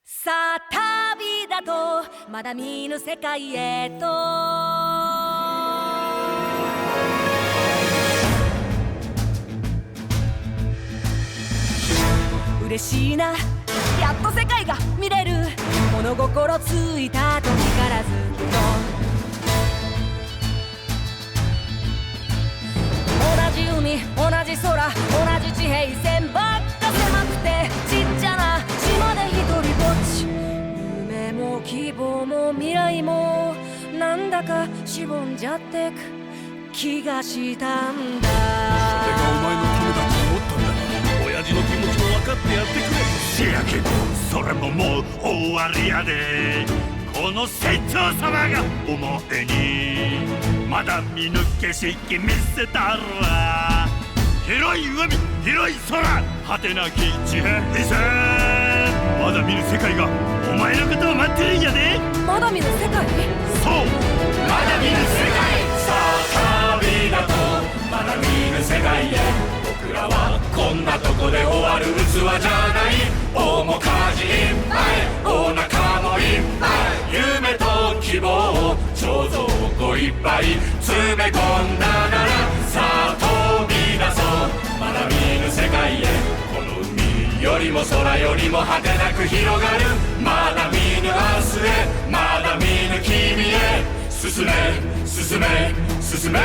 さあ旅だとまだ見ぬ世界へと嬉しいな、やっと世界が見れる。物心ついた時からずっと同じ海、同じ空、同じ地平線ばっか狭くてちっちゃな島で一人ぼっち。夢も希望も未来もなんだかしぼんじゃってく気がしたんだ。それがお前のためだと思ったんだ。親父の気持ちも分かってやってくれ。せやけどそれももう終わりやで。この船長様が表にまだ見抜け景色見せたるわ。広い海、広い空、果てなき地平線。まだ見ぬ世界がお前のことを待ってるんやで。まだ見ぬ世界？そう、まだ見ぬ世界。さあ旅だとまだ見ぬ世界へ。僕らはこんなとこで終わる器じゃない。面かじいっぱい、お腹もいっぱい。夢と希望、彫像をいっぱい詰め込んだなら、さあ飛び出そう。まだ見ぬ世界へ。この海よりも空よりも果てなく広がる。まだ見ぬ明日へ、まだ見ぬ君へ。進め進め進め、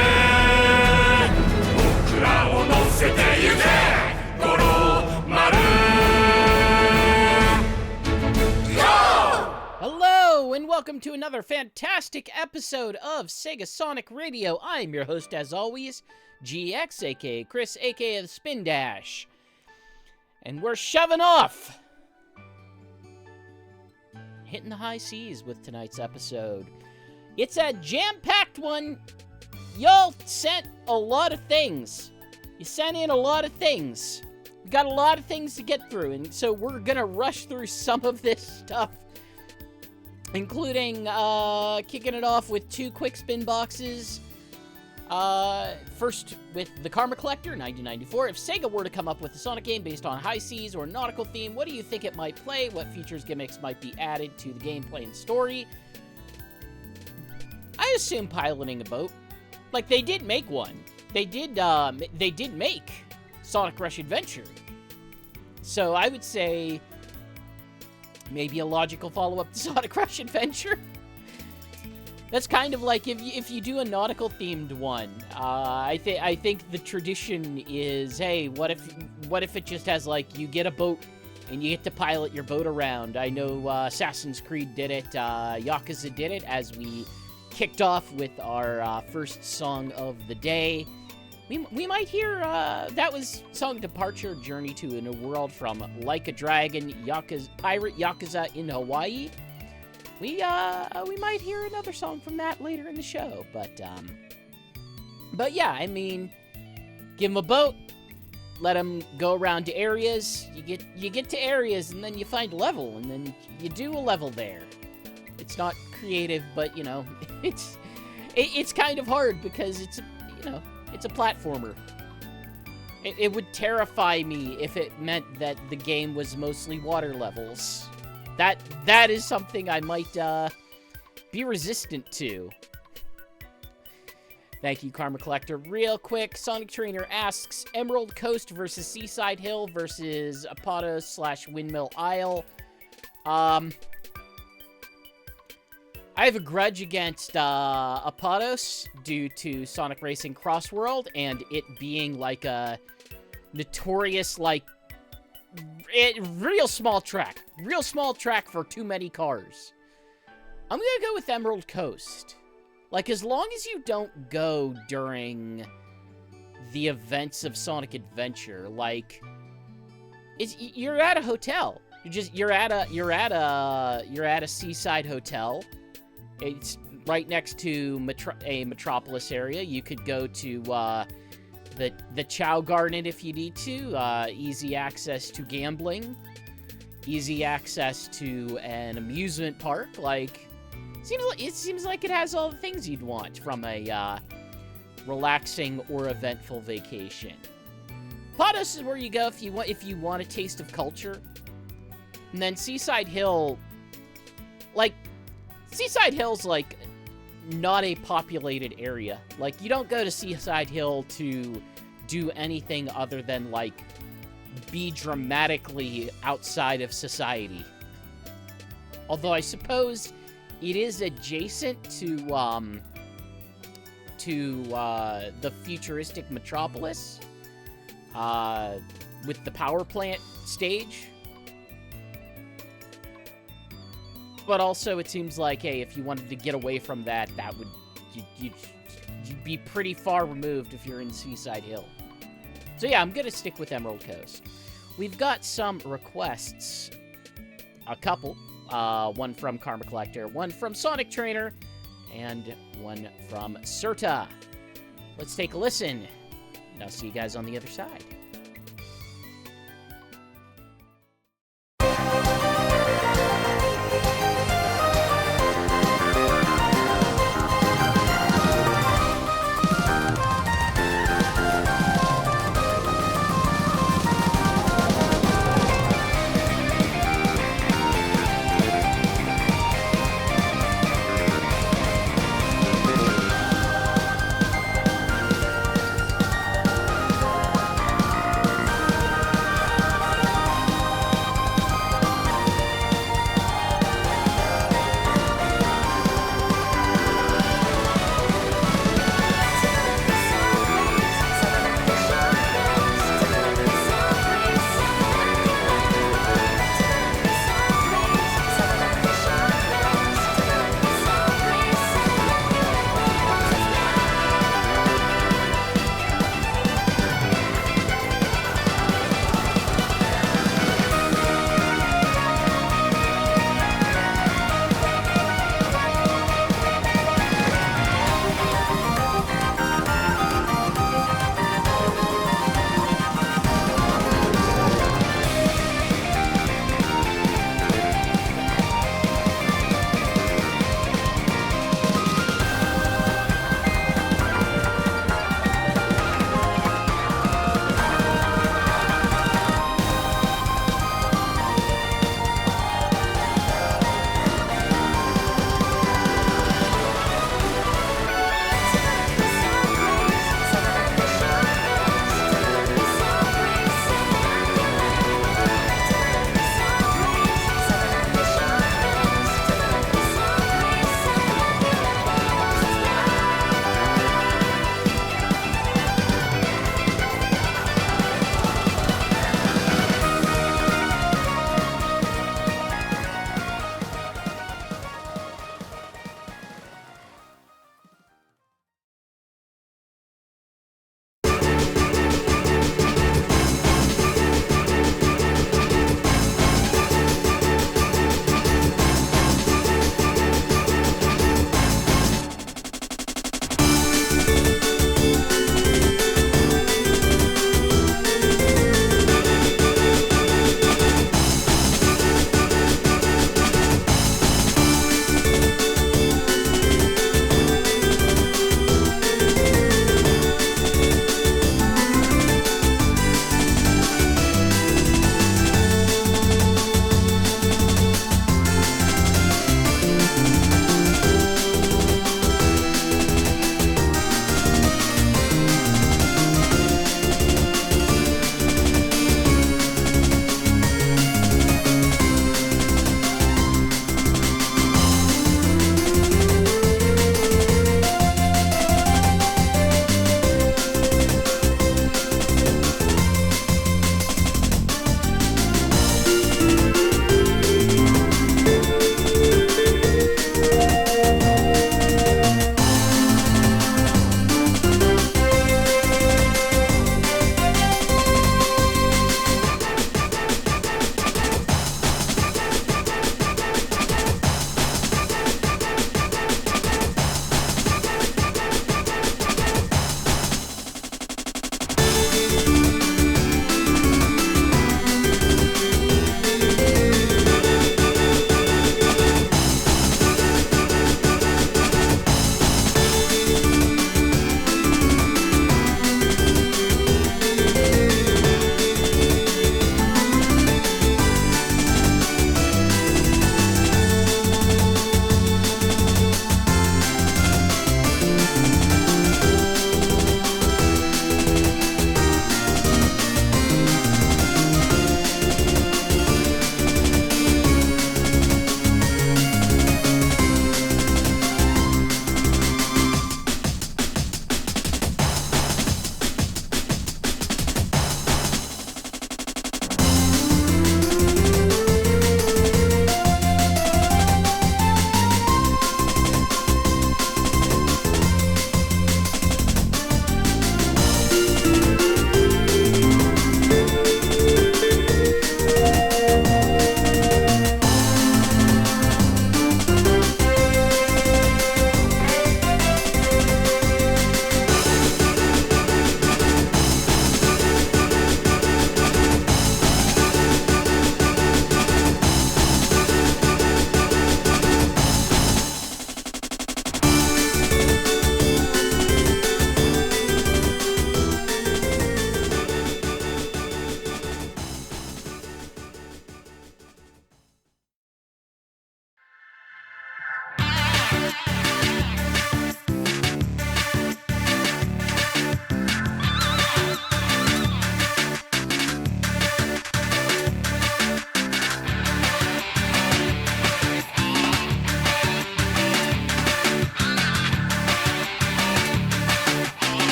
僕らを乗せてゆけ五郎丸。 Hello and welcome to another fantastic episode of Sega Sonic Radio. I'm your host as always, GX, aka Chris, aka the Spin Dash. And we're shoving off! Hitting the high seas with tonight's episode. It's a jam-packed one. Y'all sent a lot of things. You sent in a lot of things. We got a lot of things to get through, and so we're gonna rush through some of this stuff, including kicking it off with two quick spin boxes. First with the Karma Collector, 1994. If Sega were to come up with a Sonic game based on high seas or nautical theme, what do you think it might play? What features, gimmicks might be added to the gameplay and story? I assume piloting a boat. Like, they did make one. They did make Sonic Rush Adventure. So I would say maybe a logical follow-up to Sonic Rush Adventure. That's kind of like if you do a nautical themed one. I think the tradition is, hey, what if it just has, like, you get a boat and you get to pilot your boat around. I know Assassin's Creed did it, Yakuza did it, as we kicked off with our first song of the day. We might hear, that was Song Departure, Journey to a New World from Like a Dragon, Pirate Yakuza in Hawaii. We might hear another song from that later in the show, but yeah, I mean, give them a boat, let them go around to areas, you get to areas, and then you find a level, and then you do a level there. It's not creative, but, you know, it's kind of hard because it's a platformer. It would terrify me if it meant that the game was mostly water levels. That is something I might be resistant to. Thank you, Karma Collector. Real quick, Sonic Trainer asks, Emerald Coast versus Seaside Hill versus Apatos/Windmill Isle. I have a grudge against Apatos due to Sonic Racing CrossWorld and it being like a notorious, like, real small track for too many cars. I'm gonna go with Emerald Coast. Like, as long as you don't go during the events of Sonic Adventure, like, you're at a hotel. You're at a seaside hotel. It's right next to a metropolis area. You could go to the Chow Garden if you need to. Easy access to gambling. Easy access to an amusement park. Like, it seems like it has all the things you'd want from a relaxing or eventful vacation. Patos is where you go if you want a taste of culture. And then Seaside Hill, like, Seaside Hill's, like, not a populated area. Like, you don't go to Seaside Hill to do anything other than, like, be dramatically outside of society. Although I suppose it is adjacent to the futuristic metropolis, with the power plant stage. But also, it seems like, hey, if you wanted to get away from that, you'd be pretty far removed if you're in Seaside Hill. So yeah, I'm gonna stick with Emerald Coast. We've got some requests. A couple. One from Karma Collector, one from Sonic Trainer, and one from Serta. Let's take a listen, and I'll see you guys on the other side.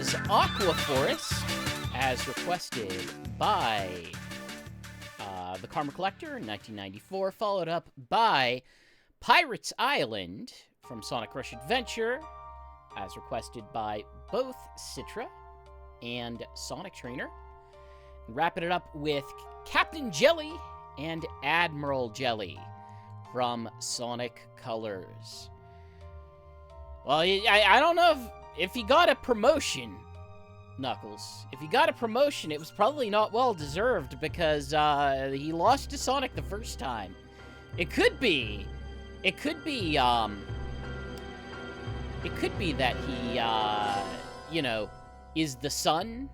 is Aqua Forest, as requested by the Karma Collector in 1994, followed up by Pirates Island from Sonic Rush Adventure, as requested by both Citra and Sonic Trainer. And wrapping it up with Captain Jelly and Admiral Jelly from Sonic Colors. Well, I don't know if he got a promotion, Knuckles. If he got a promotion, it was probably not well-deserved because he lost to Sonic the first time. It could be that he, you know, is the son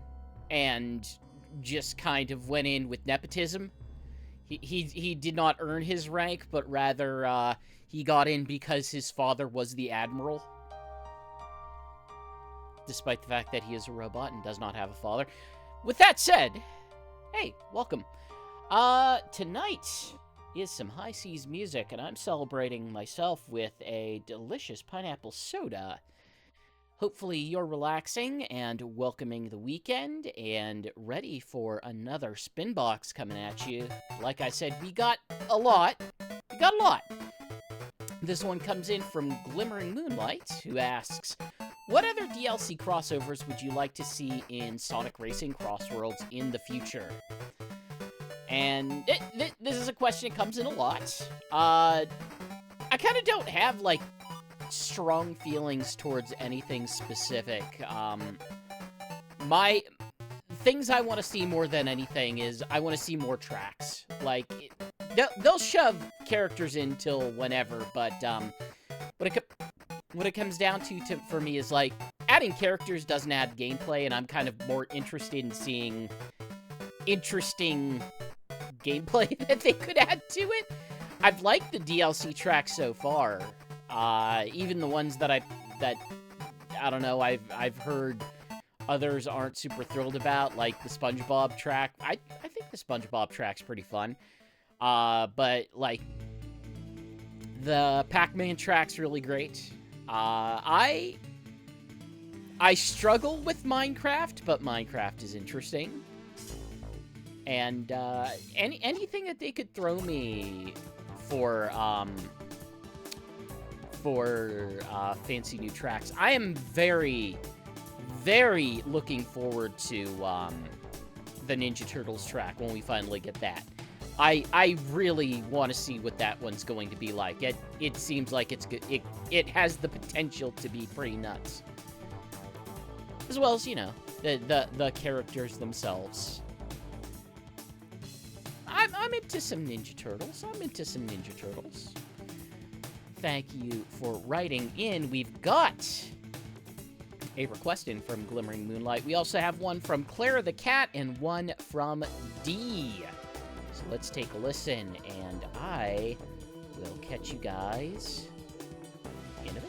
and just kind of went in with nepotism. He did not earn his rank, but rather he got in because his father was the admiral. Despite the fact that he is a robot and does not have a father. With that said, hey, welcome. Tonight is some High Seas music, and I'm celebrating myself with a delicious pineapple soda. Hopefully you're relaxing and welcoming the weekend and ready for another Spinbox coming at you. Like I said, we got a lot. This one comes in from Glimmering Moonlight, who asks, what other DLC crossovers would you like to see in Sonic Racing CrossWorlds in the future? And this is a question that comes in a lot. I kind of don't have, like, strong feelings towards anything specific. My things I want to see more than anything is I want to see more tracks. Like, they'll shove characters in till whenever, but what it comes down to for me is, like, adding characters doesn't add gameplay, and I'm kind of more interested in seeing interesting gameplay that they could add to it. I've liked the DLC tracks so far. Even the ones that I don't know, I've heard others aren't super thrilled about, like the SpongeBob track. I think the SpongeBob track's pretty fun. But, like, the Pac-Man track's really great. I struggle with Minecraft, but Minecraft is interesting. And, anything that they could throw me for fancy new tracks. I am very, very looking forward to, the Ninja Turtles track when we finally get that. I really want to see what that one's going to be like. It seems like it's good. It has the potential to be pretty nuts. As well as, you know, the characters themselves. I'm into some Ninja Turtles. Thank you for writing in. We've got a request in from Glimmering Moonlight. We also have one from Clara the Cat and one from D. So let's take a listen, and I will catch you guys in a bit.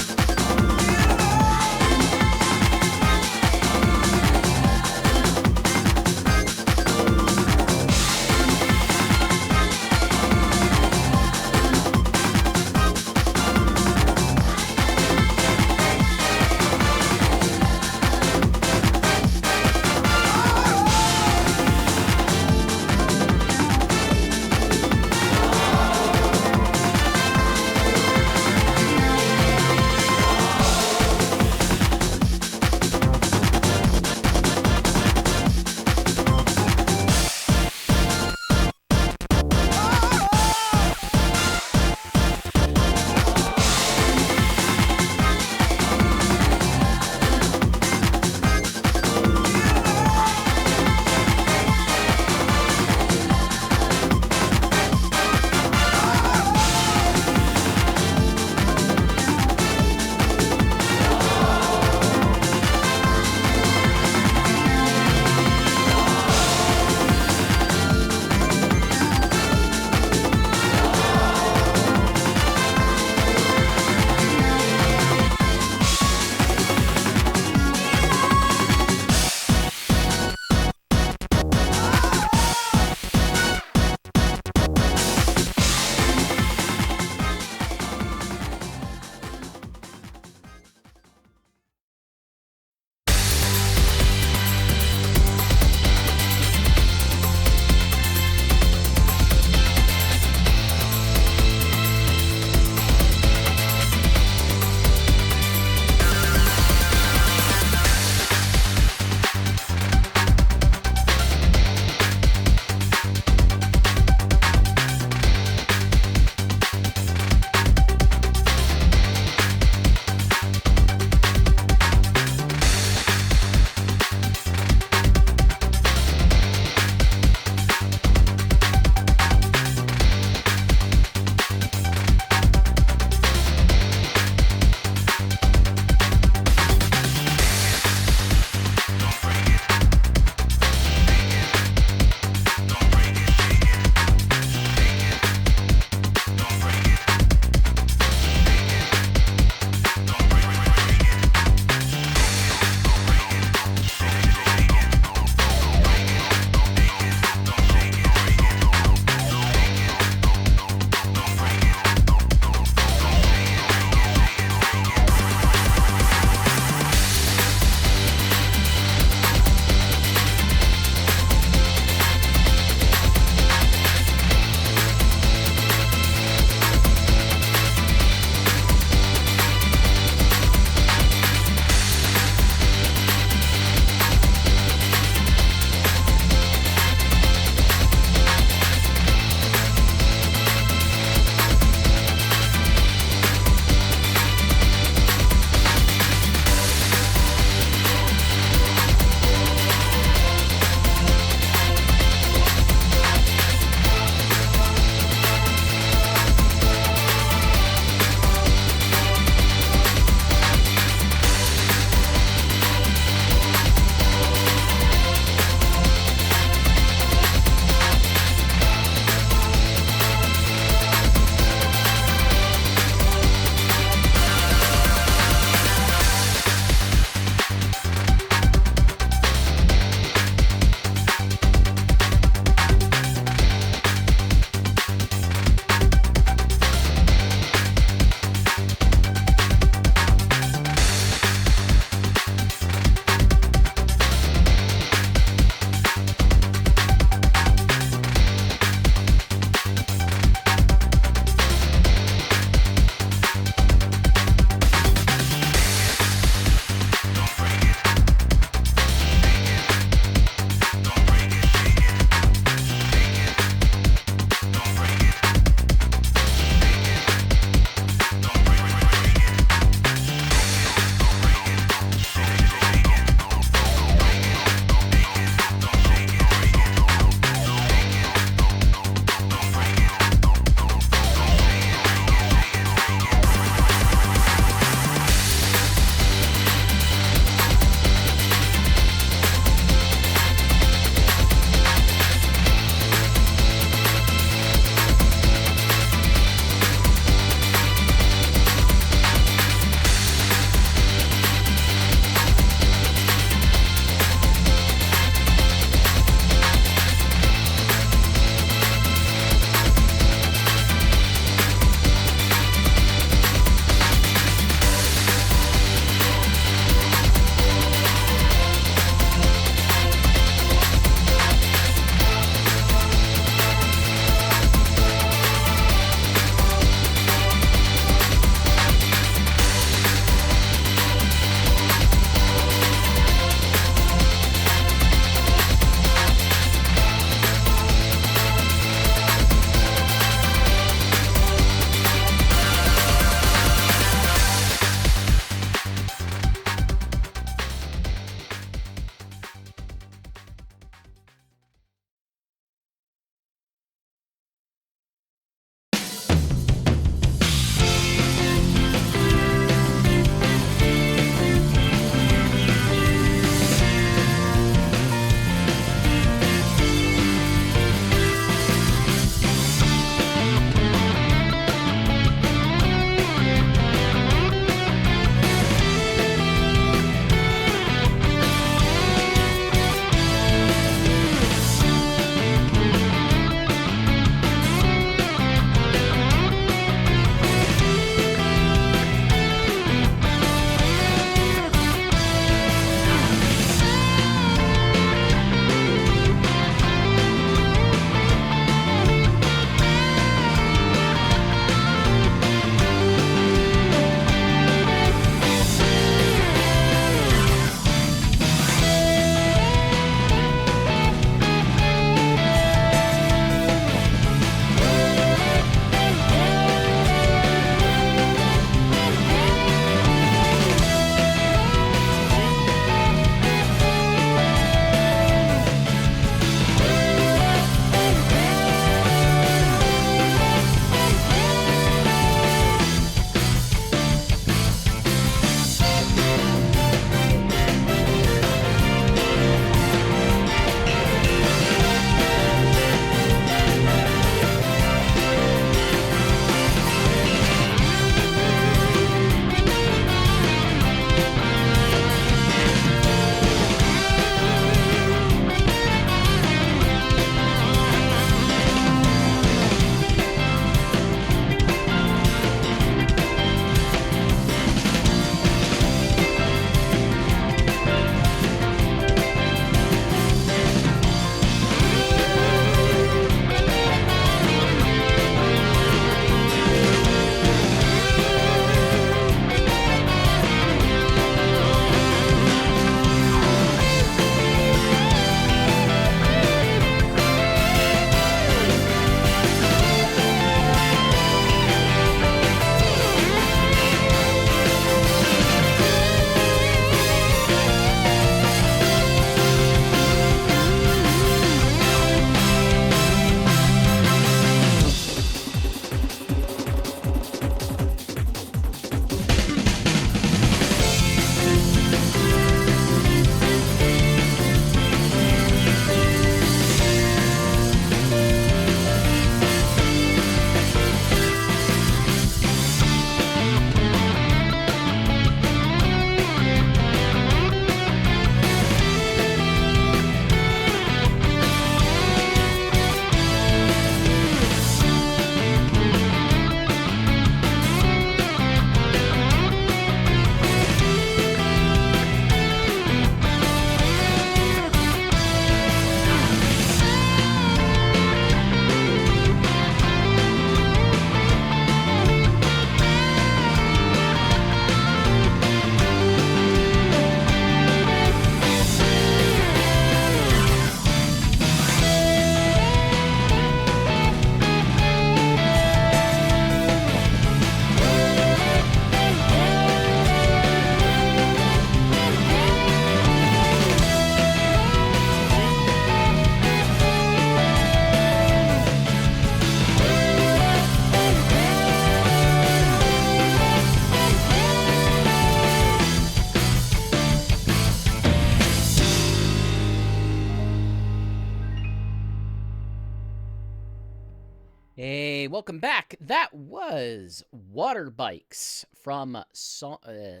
welcome back. That was Water Bikes from Sonic.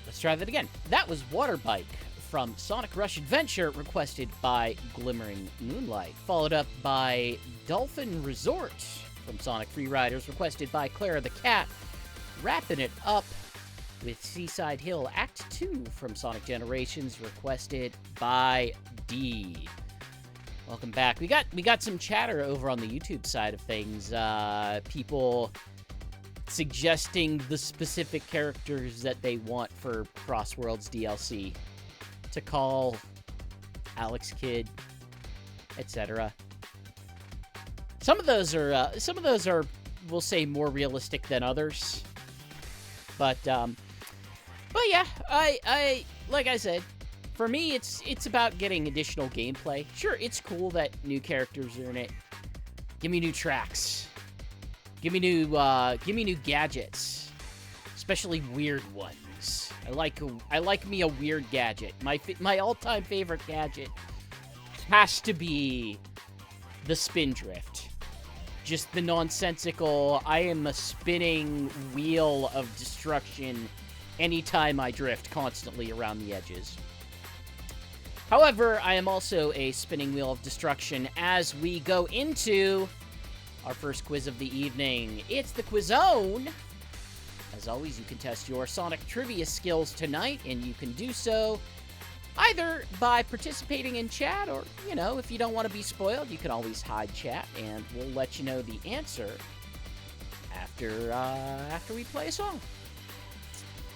Let's try that again. That was Water Bike from Sonic Rush Adventure, requested by Glimmering Moonlight, followed up by Dolphin Resort from Sonic Free Riders, requested by Clara the Cat, wrapping it up with Seaside Hill Act 2 from Sonic Generations, requested by D. Welcome back. We got some chatter over on the YouTube side of things. People suggesting the specific characters that they want for CrossWorlds DLC to call Alex Kidd, etc. Some of those are, we'll say, more realistic than others. But yeah, I like I said, for me, it's about getting additional gameplay. Sure, it's cool that new characters are in it. Give me new tracks. Give me new gadgets, especially weird ones. I like me a weird gadget. My all-time favorite gadget has to be the spin drift. Just the nonsensical, I am a spinning wheel of destruction anytime I drift constantly around the edges. However, I am also a spinning wheel of destruction as we go into our first quiz of the evening. It's the Quizzone. As always, you can test your Sonic trivia skills tonight, and you can do so either by participating in chat, or, you know, if you don't want to be spoiled, you can always hide chat, and we'll let you know the answer after we play a song.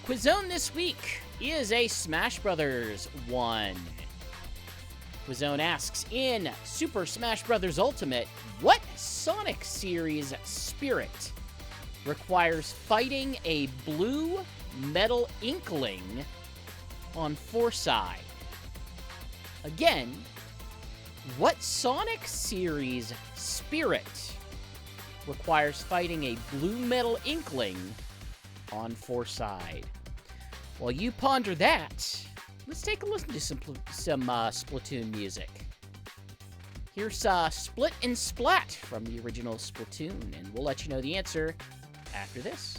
Quizzone this week is a Smash Brothers one. Quizzone asks, in Super Smash Bros. Ultimate, what Sonic series spirit requires fighting a blue metal inkling on Seaside? Again, what Sonic series spirit requires fighting a blue metal inkling on Seaside? While you ponder that, let's take a listen to some Splatoon music. Here's Split and Splat from the original Splatoon, and we'll let you know the answer after this.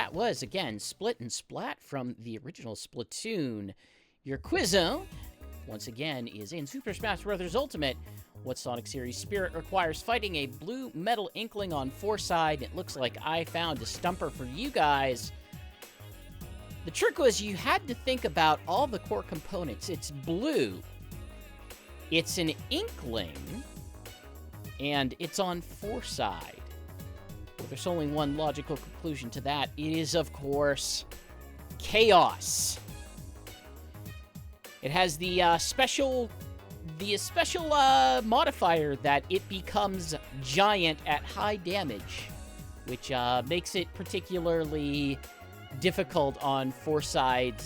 that was, again, Split and Splat from the original Splatoon. Your Quizzone, once again, is in Super Smash Bros. Ultimate. What Sonic Series spirit requires fighting a blue metal inkling on Seaside? It looks like I found a stumper for you guys. The trick was you had to think about all the core components. It's blue. It's an inkling. And it's on Seaside. Well, there's only one logical conclusion to that. It is, of course, Chaos. It has the special modifier that it becomes giant at high damage, which makes it particularly difficult on Seaside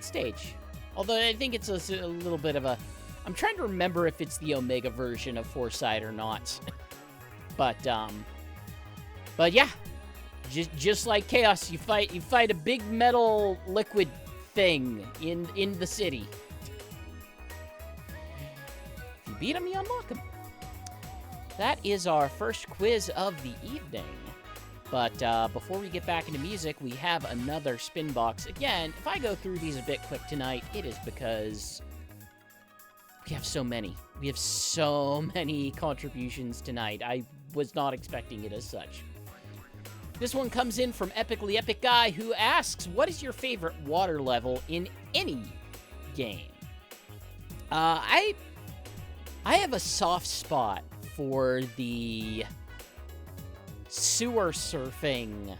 stage. Although I think it's a little bit of a... I'm trying to remember if it's the Omega version of Seaside or not. But yeah, just like Chaos, you fight a big metal liquid thing in the city. If you beat him, you unlock him. That is our first quiz of the evening. But before we get back into music, we have another Spinbox. Again, if I go through these a bit quick tonight, it is because we have so many. We have so many contributions tonight. I was not expecting it as such. This one comes in from Epically Epic Guy, who asks, what is your favorite water level in any game? I have a soft spot for the sewer surfing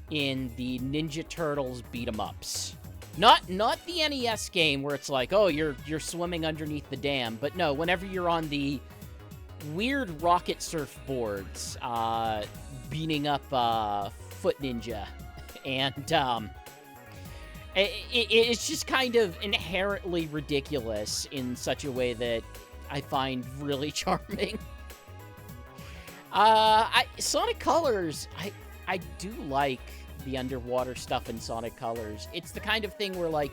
in the Ninja Turtles beat-em-ups. Not the NES game where it's like, oh, you're swimming underneath the dam, but no, whenever you're on the weird rocket surfboards, beating up Foot Ninja, and it's just kind of inherently ridiculous in such a way that I find really charming. Sonic Colors, I do like the underwater stuff in Sonic Colors. It's the kind of thing where, like,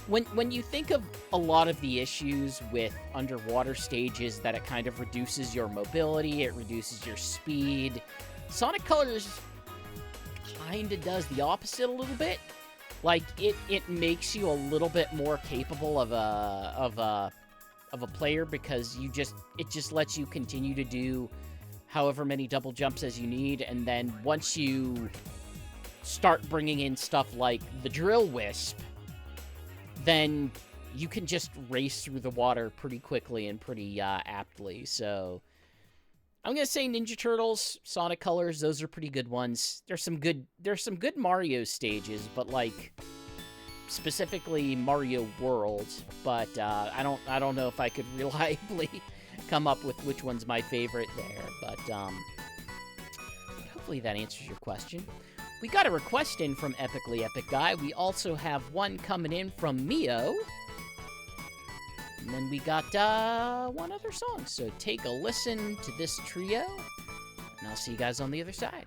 when you think of a lot of the issues with underwater stages, that it kind of reduces your mobility, it reduces your speed, Sonic Colors kind of does the opposite a little bit. Like, it makes you a little bit more capable of a player, because it just lets you continue to do however many double jumps as you need, and then once you start bringing in stuff like the Drill Wisp, then you can just race through the water pretty quickly and pretty aptly. So I'm gonna say Ninja Turtles, Sonic Colors, those are pretty good ones. There's some good Mario stages, but like specifically Mario World, but I don't know if I could reliably come up with which one's my favorite there, but hopefully that answers your question. We got a request in from Epically Epic Guy. We also have one coming in from Mio. And then we got one other song. So take a listen to this trio, and I'll see you guys on the other side.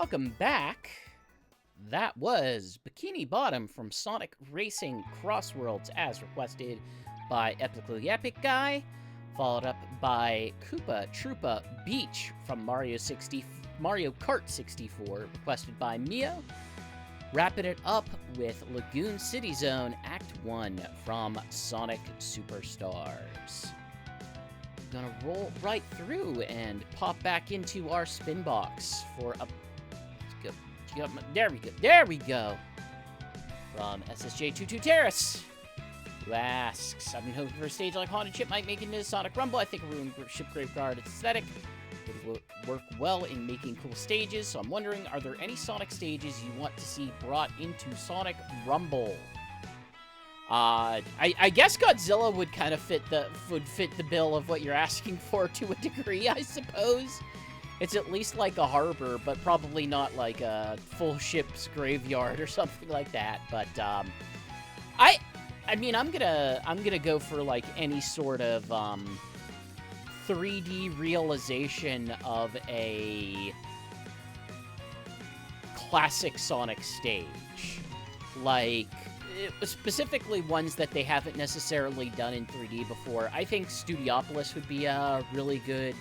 welcome back. That was Bikini Bottom from Sonic Racing CrossWorlds as requested by Epically Epic Guy, followed up by Koopa Troopa Beach from Mario Kart 64, requested by Mio. Wrapping it up with Lagoon City Zone Act 1 from Sonic Superstars. Gonna roll right through and pop back into our Spinbox for a... There we go! From SSJ22 Terrace, who asks, I've been hoping for a stage like Haunted Ship might make it into Sonic Rumble. I think a ruined ship graveyard aesthetic would work well in making cool stages, so I'm wondering, are there any Sonic stages you want to see brought into Sonic Rumble? I guess Godzilla would kind of fit the bill of what you're asking for to a degree, I suppose. It's at least like a harbor, but probably not like a full ship's graveyard or something like that. But I mean, I'm gonna go for like any sort of 3D realization of a classic Sonic stage, like specifically ones that they haven't necessarily done in 3D before. I think Studiopolis would be a really good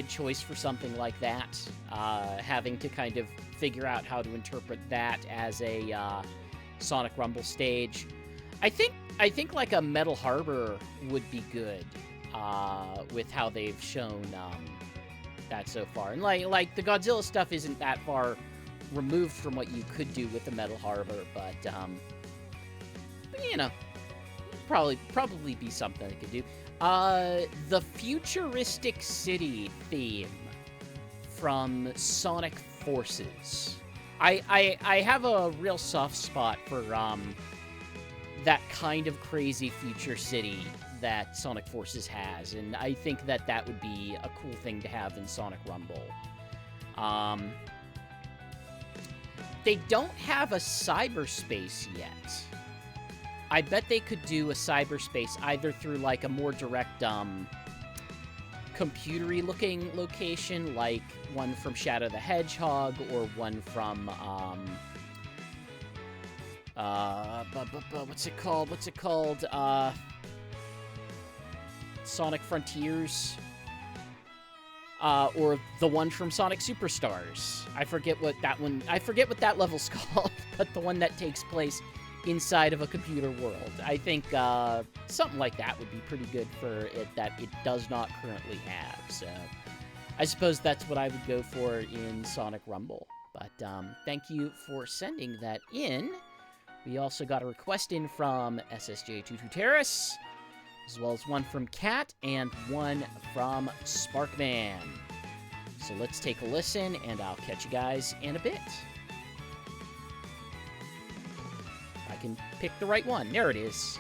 choice for something like that. Having to kind of figure out how to interpret that as a Sonic Rumble stage. I think like a Metal Harbor would be good with how they've shown that so far. And like the Godzilla stuff isn't that far removed from what you could do with the Metal Harbor, but you know, probably be something they could do. The futuristic city theme from Sonic Forces. I have a real soft spot for that kind of crazy future city that Sonic Forces has, and I think that would be a cool thing to have in Sonic Rumble. They don't have a cyberspace yet. I bet they could do a cyberspace either through like a more direct computery looking location, like one from Shadow the Hedgehog, or one from what's it called? Sonic Frontiers. Or the one from Sonic Superstars. I forget what that level's called, but the one that takes place inside of a computer world. I think something like that would be pretty good for it that it does not currently have. So I suppose that's what I would go for in Sonic Rumble. But thank you for sending that in. We also got a request in from SSJ22 Terrace, as well as one from Cat and one from Sparkman. So let's take a listen, and I'll catch you guys in a bit. I can pick the right one. There it is.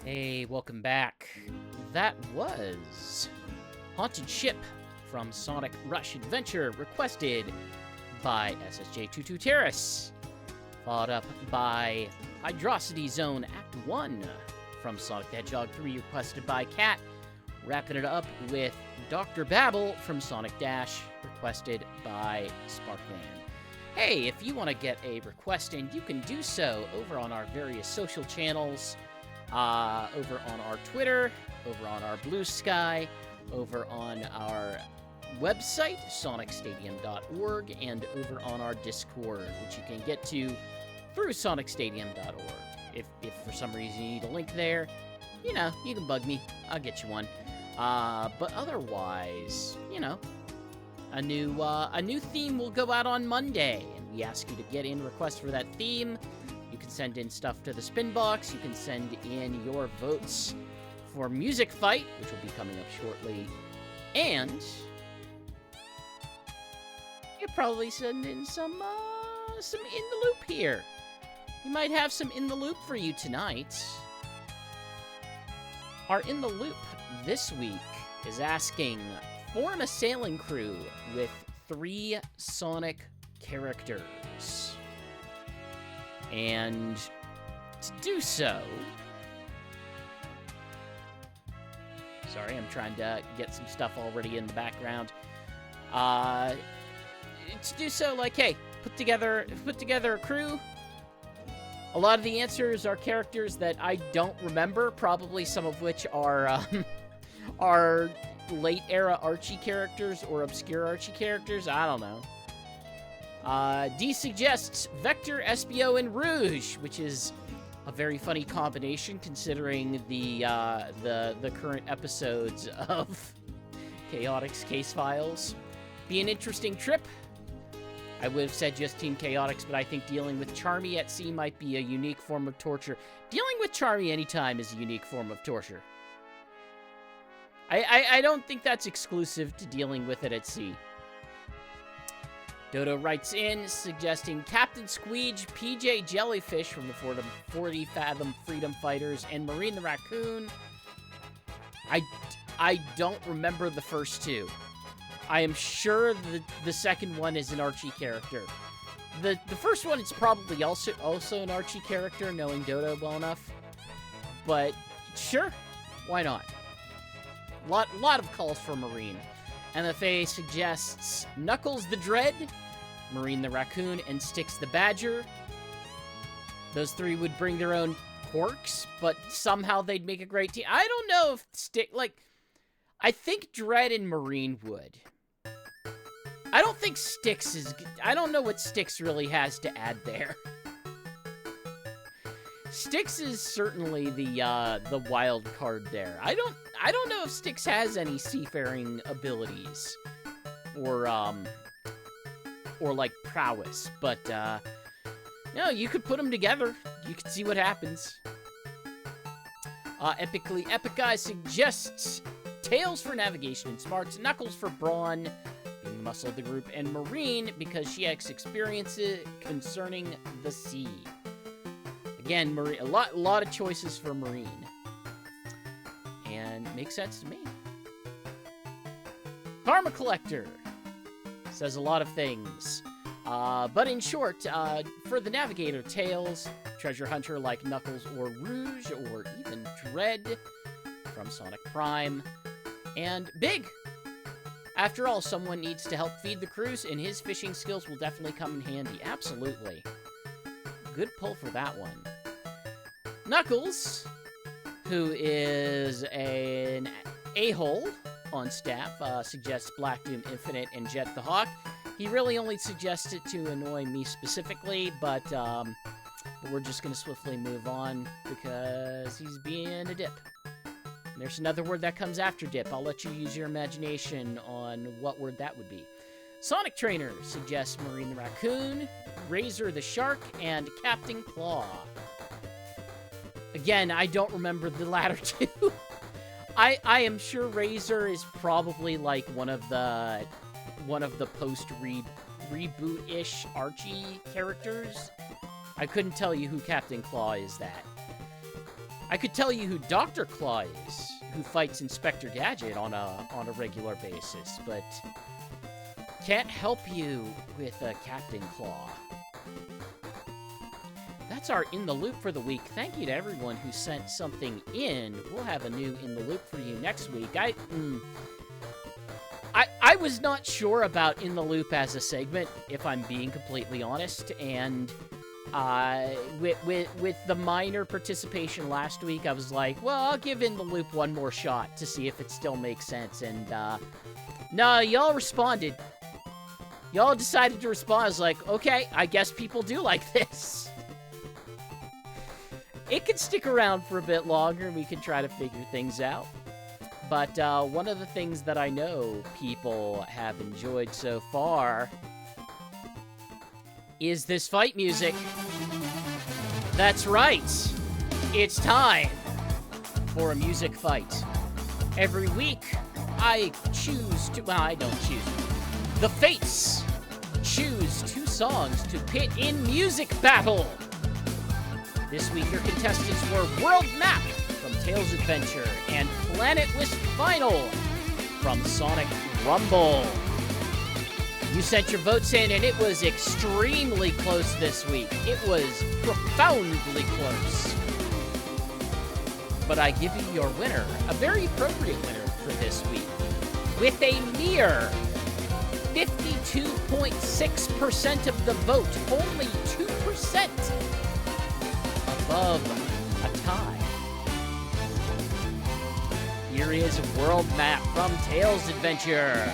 Hey, welcome back. That was Haunted Ship from Sonic Rush Adventure, requested by SSJ22 Terrace. Followed up by Hydrocity Zone Act 1 from Sonic the Hedgehog 3, requested by Cat. Wrapping it up with Dr. Babble from Sonic Dash, requested by Sparkman. Hey, if you want to get a request in, you can do so over on our various social channels, over on our Twitter, over on our Blue Sky, over on our website, sonicstadium.org, and over on our Discord, which you can get to through sonicstadium.org. If for some reason you need a link there, you know, you can bug me. I'll get you one. But otherwise, you know, a new theme will go out on Monday, and we ask you to get in requests for that theme. You can send in stuff to the Spinbox. You can send in your votes for Music Fight, which will be coming up shortly. And you'll probably send in some in the loop here. We might have some in the loop for you tonight. Our in the loop this week is asking, form a sailing crew with 3 Sonic characters. And to do so... Sorry, I'm trying to get some stuff already in the background. To do so, like, hey, put together a crew. A lot of the answers are characters that I don't remember, probably some of which are late-era Archie characters or obscure Archie characters. I don't know. D suggests Vector, SBO, and Rouge, which is a very funny combination considering the current episodes of Chaotix Case Files. Be an interesting trip. I would have said just Team Chaotix, but I think dealing with Charmy at sea might be a unique form of torture. Dealing with Charmy anytime is a unique form of torture. I don't think that's exclusive to dealing with it at sea. Dodo writes in, suggesting Captain Squeege, PJ Jellyfish from the 40 Fathom Freedom Fighters, and Marine the Raccoon. I don't remember the first two. I am sure the second one is an Archie character. The first one is probably also an Archie character, knowing Dodo well enough. But sure, why not? Lot of calls for Marine. MFA suggests Knuckles the Dread, Marine the Raccoon, and Styx the Badger. Those 3 would bring their own quirks, but somehow they'd make a great team. I don't know if I think Dread and Marine would. I don't think Styx is... I don't know what Styx really has to add there. Styx is certainly the wild card there. I don't know if Styx has any seafaring abilities or like prowess, but no, you could put them together. You could see what happens. Epically Epic Guy suggests Tails for navigation and smarts, Knuckles for brawn, being the muscle of the group, and Marine because she has experiences concerning the sea. Again, Marine, a lot of choices for Marine. And makes sense to me. Karma Collector says a lot of things. But in short, for the Navigator, Tails, Treasure Hunter like Knuckles or Rouge, or even Dread from Sonic Prime, and Big. After all, someone needs to help feed the crews, and his fishing skills will definitely come in handy. Absolutely. Good pull for that one. Knuckles, who is an a-hole on staff, suggests Black Doom Infinite and Jet the Hawk. He really only suggests it to annoy me specifically, but we're just going to swiftly move on because he's being a dip. And there's another word that comes after dip. I'll let you use your imagination on what word that would be. Sonic Trainer suggests Marine the Raccoon, Razor the Shark, and Captain Claw. Again, I don't remember the latter two. I am sure Razor is probably like one of the post reboot-ish Archie characters. I couldn't tell you who Captain Claw is that. I could tell you who Dr. Claw is, who fights Inspector Gadget on a regular basis, but can't help you with Captain Claw. That's our In the Loop for the week. Thank you to everyone who sent something in. We'll have a new In the Loop for you next week. I was not sure about In the Loop as a segment, if I'm being completely honest, and with the minor participation last week, I was like, well, I'll give In the Loop one more shot to see if it still makes sense, and no, y'all responded. Y'all decided to respond. I was like, okay, I guess people do like this. It could stick around for a bit longer, and we can try to figure things out. But one of the things that I know people have enjoyed so far is this fight music. That's right. It's time for a music fight. Every week, I choose to... Well, I don't choose. The Fates choose 2 songs to pit in music battle. This week, your contestants were World Map from Tails Adventure and Planet Wisp Final from Sonic Rumble. You sent your votes in, and it was extremely close this week. It was profoundly close. But I give you your winner, a very appropriate winner for this week, with a mere 52.6% of the vote, only 2% above a tie. Here is World Map from Tails Adventure.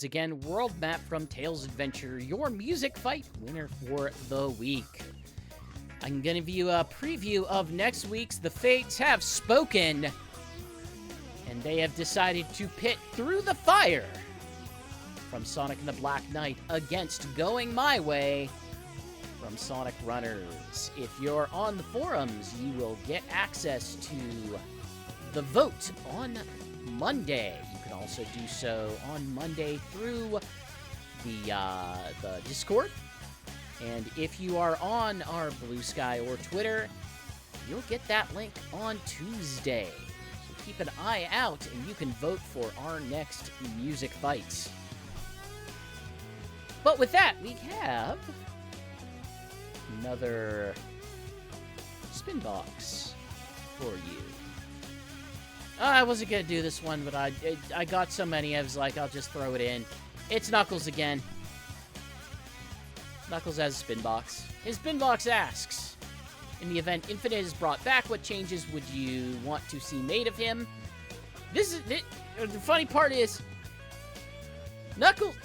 Again, World Map from Tails Adventure, your music fight winner for the week. I'm going to give you a preview of next week's. The Fates have spoken, and they have decided to pit Through the Fire from Sonic and the Black Knight against Going My Way from Sonic Runners. If you're on the forums, you will get access to the vote on Monday. You can also do so on Monday through the Discord. And if you are on our Blue Sky or Twitter, you'll get that link on Tuesday. So keep an eye out, and you can vote for our next music fight. But with that, we have another Spinbox for you. I wasn't going to do this one, but I got so many, I was like, I'll just throw it in. It's Knuckles again. Knuckles has a Spinbox. His Spinbox asks, in the event Infinite is brought back, what changes would you want to see made of him? The funny part is, Knuckles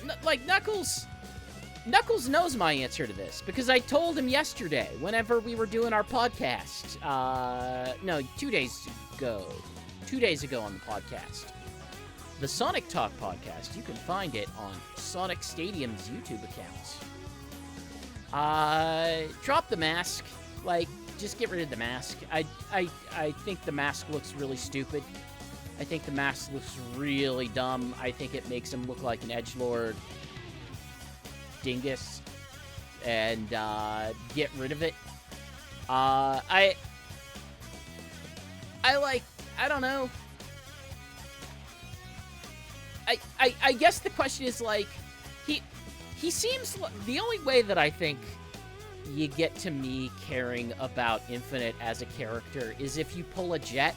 knows my answer to this, because I told him yesterday, whenever we were doing our podcast. No, 2 days ago. 2 days ago on the podcast. The Sonic Talk podcast, you can find it on Sonic Stadium's YouTube account. Drop the mask. Like, just get rid of the mask. I think the mask looks really stupid. I think the mask looks really dumb. I think it makes him look like an edgelord dingus. And, get rid of it. I don't know. I guess the question is, like, he seems... The only way that I think you get to me caring about Infinite as a character is if you pull a Jet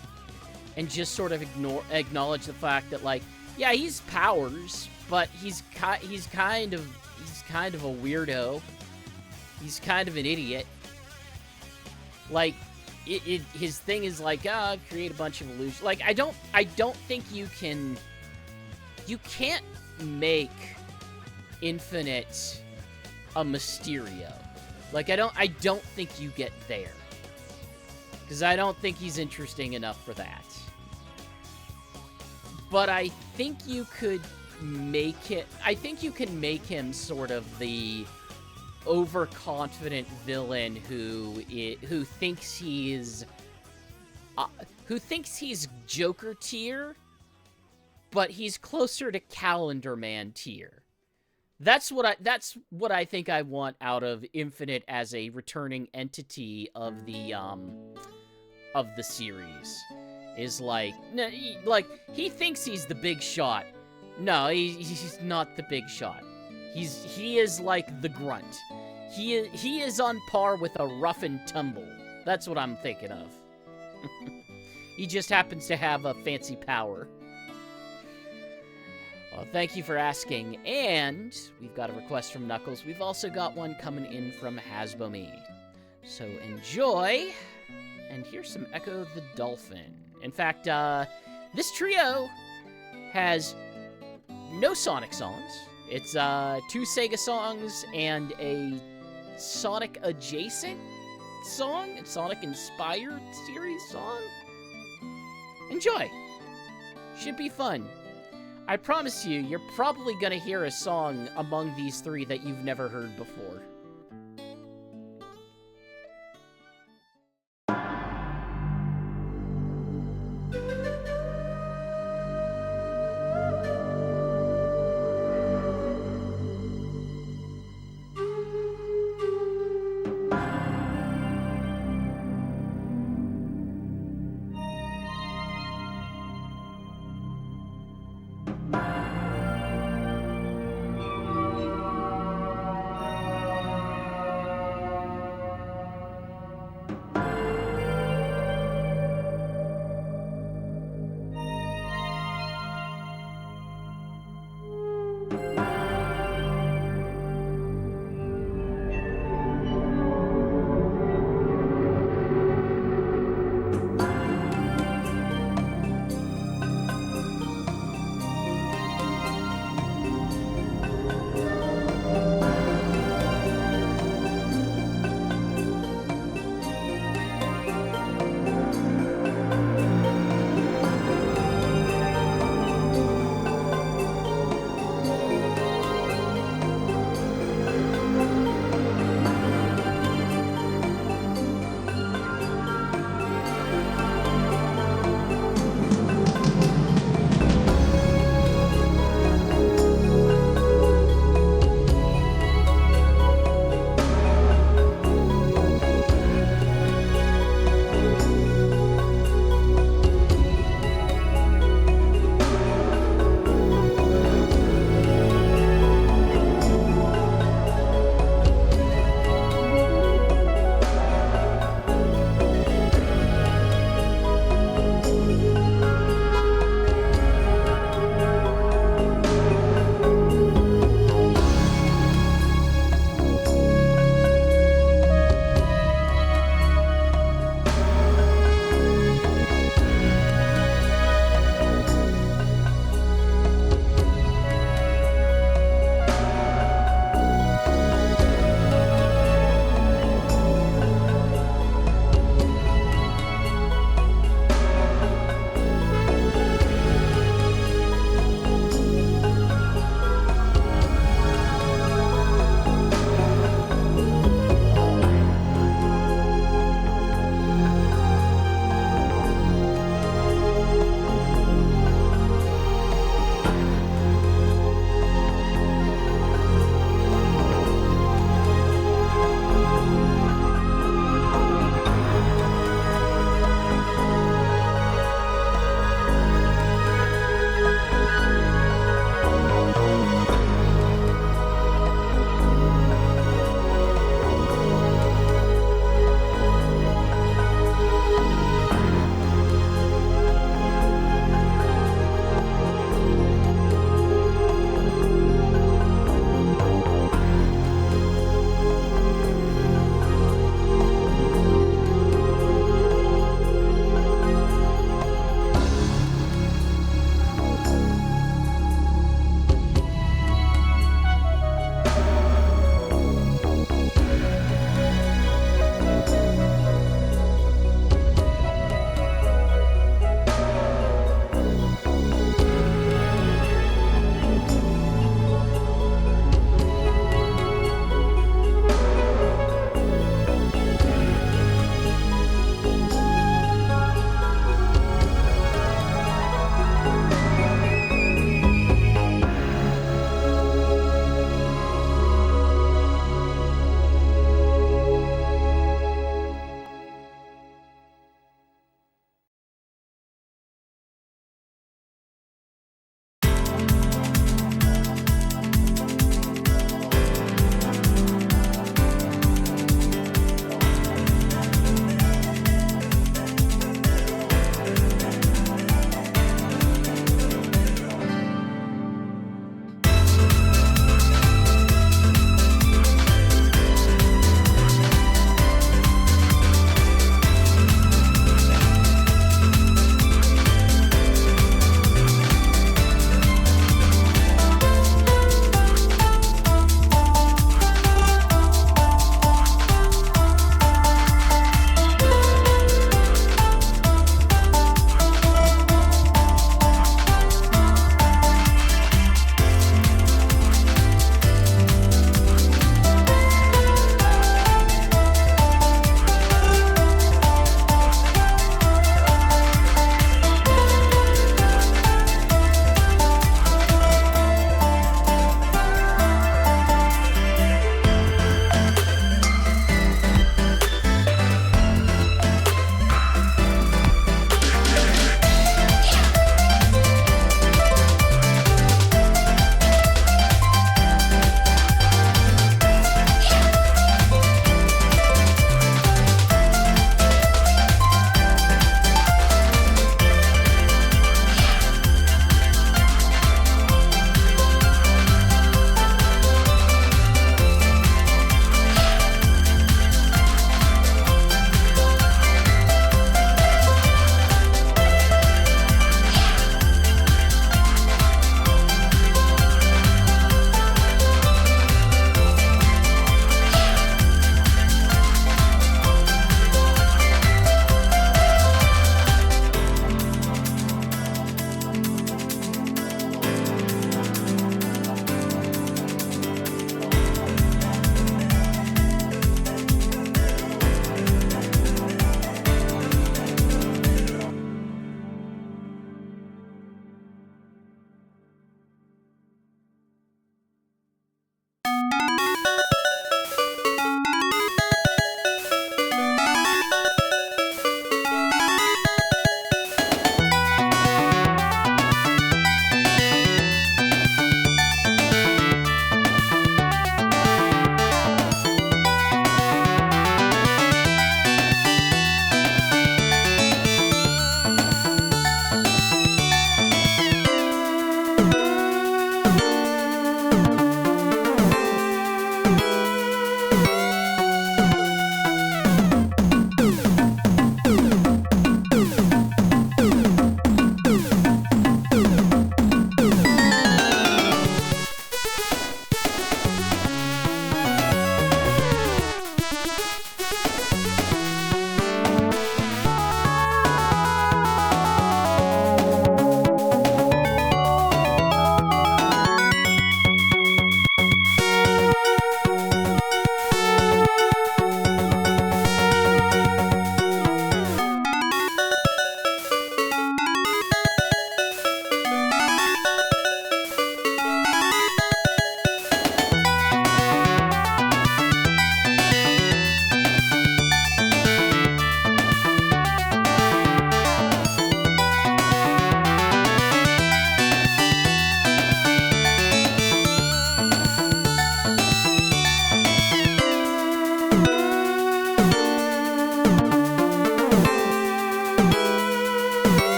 and just sort of acknowledge the fact that, like, yeah, he's powers, but he's kind of a weirdo. He's kind of an idiot. Like, his thing is like, create a bunch of illusions. Like, I don't think you can't make Infinite a Mysterio. Like, I don't think you get there. Because I don't think he's interesting enough for that. But I think you could make it... I think you can make him sort of the overconfident villain who thinks he's Joker tier, but he's closer to Calendar Man tier. That's what I think I want out of Infinite as a returning entity of the series. Is like he thinks he's the big shot. No, he's not the big shot. He is like the Grunt. He is on par with a Rough and Tumble. That's what I'm thinking of. He just happens to have a fancy power. Well, thank you for asking. And we've got a request from Knuckles. We've also got one coming in from Hasbo Me. So enjoy. And here's some Ecco the Dolphin. In fact, this trio has no Sonic songs. It's 2 SEGA songs and a Sonic-adjacent song, a Sonic-inspired series song. Enjoy. Should be fun. I promise you, you're probably gonna hear a song among these 3 that you've never heard before.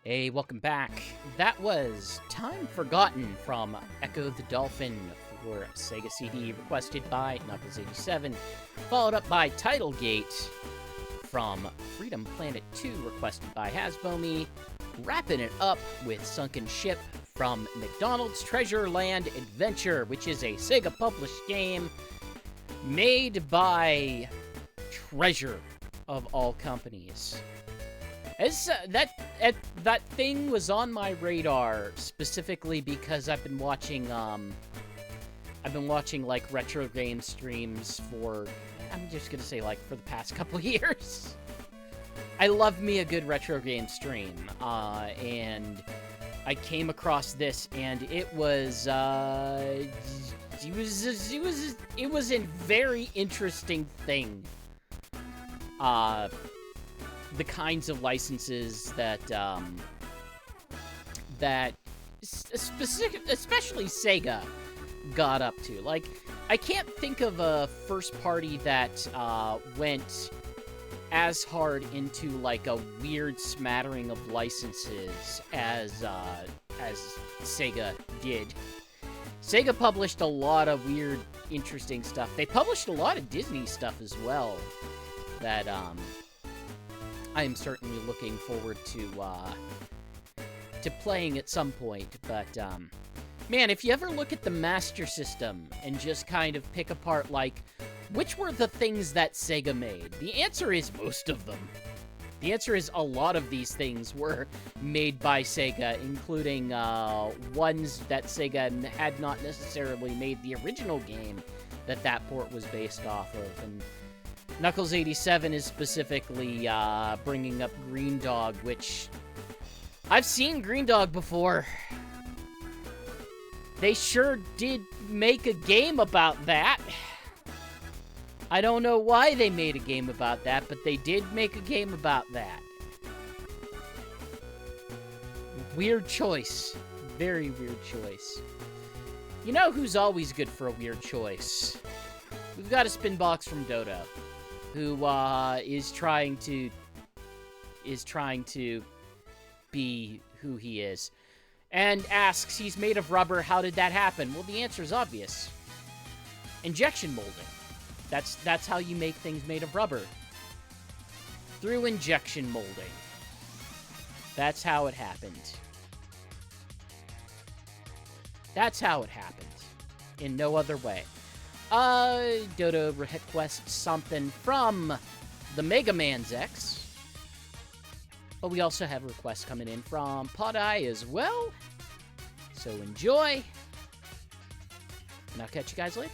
Hey, welcome back. That was Time Forgotten from Ecco the Dolphin for Sega CD, requested by Knuckles87, followed up by Title Gate from Freedom Planet 2, requested by Hasbomi, wrapping it up with Sunken Ship from McDonald's Treasure Land Adventure, which is a Sega-published game made by Treasure, of all companies. As that thing was on my radar specifically because I've been watching like retro game streams for, I'm just gonna say, like, for the past couple years. I love me a good retro game stream, and I came across this, and it was a very interesting thing. The kinds of licenses that especially Sega got up to. Like, I can't think of a first party that went as hard into like a weird smattering of licenses as Sega did. Sega published a lot of weird, interesting stuff. They published a lot of Disney stuff as well that I'm certainly looking forward to playing at some point. But man, if you ever look at the Master System and just kind of pick apart, like, which were the things that Sega made, the answer is most of them. The answer is a lot of these things were made by Sega, including ones that Sega had not necessarily made the original game that port was based off of. And Knuckles87 is specifically bringing up Green Dog, which I've seen Green Dog before. They sure did make a game about that. I don't know why they made a game about that, but they did make a game about that. Weird choice. Very weird choice. You know who's always good for a weird choice? We've got a Spinbox from Dodo, who is trying to be who he is, and asks, he's made of rubber, how did that happen? Well, the answer is obvious. Injection molding. That's how you make things made of rubber. Through injection molding. That's how it happened. That's how it happened. In no other way. Dodo requests something from the Mega Man's X. But we also have requests coming in from Podeye as well. So enjoy. And I'll catch you guys later.